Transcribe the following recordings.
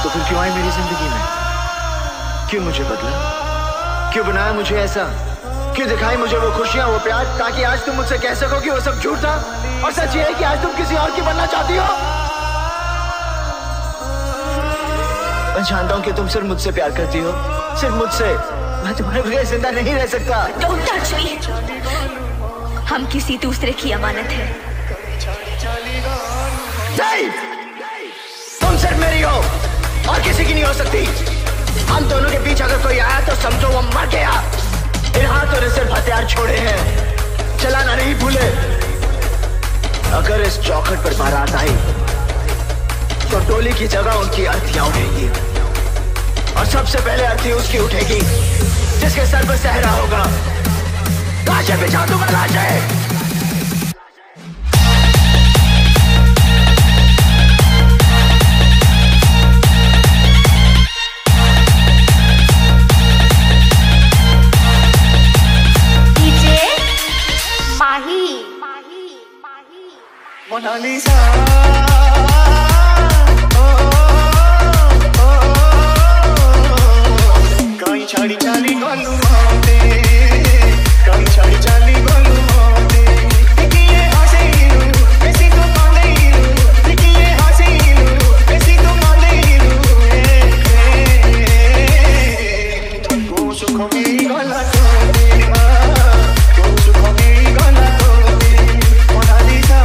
तो फिर क्यों आई मेरी जिंदगी में? क्यों मुझे बदला? क्यों बनाया मुझे ऐसा? क्यों दिखाई मुझे वो खुशियां, वो प्यार, ताकि आज तुम मुझसे कह सको कि वो सब झूठ था और सच ये है कि आज तुम किसी और की बनना चाहती हो? मैं जानता हूं कि तुम सिर्फ मुझसे प्यार करती हो, सिर्फ मुझसे। मैं तुम्हारे बगैर जिंदा नहीं रह सकता। Don't touch me. हम किसी दूसरे की अमानत है। नहीं! तुम सिर्फ मेरी हो और किसी की नहीं हो सकती। हम दोनों के बीच अगर कोई आया तो समझो वो मर गया। इन हाथों ने सिर्फ हथियार छोड़े हैं, चलाना नहीं भूले। अगर इस चौखट पर बारात आई तो टोली की जगह उनकी अर्थियां उठेगी और सबसे पहले अर्थी उसकी उठेगी जिसके सर पर सहरा होगा। लाशें बिछा दूंगा, लाशें। मोनालिसा कहीं छाड़ी चाली गलू माते, कहीं छाड़ी चाली गलू माते। देखिए हसीलू ऐसी तो कांदेलू, देखिए हसीलू ऐसी तो कांदेलू। को सुख मेरी गला तोड़े, को सुख मेरी गला तोड़े। Mona Lisa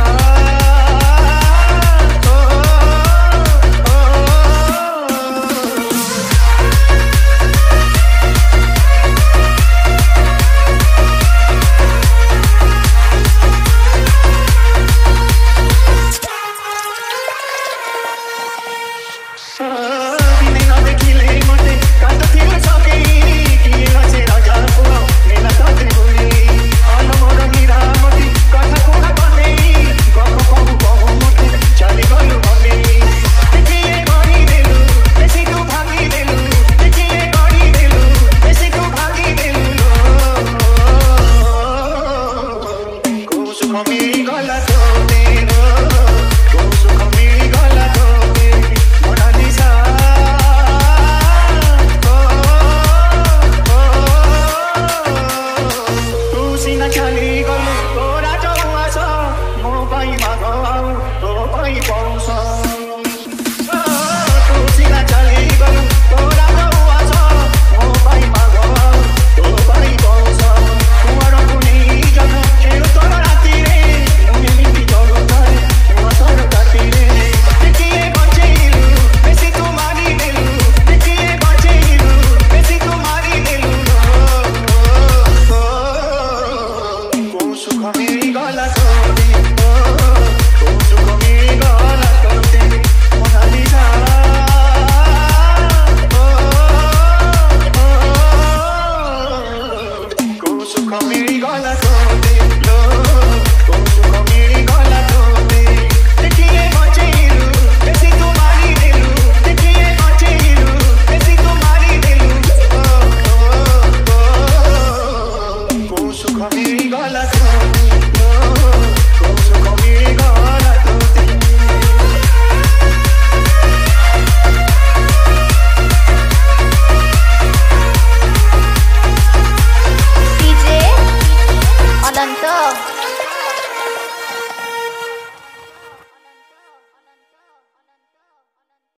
Go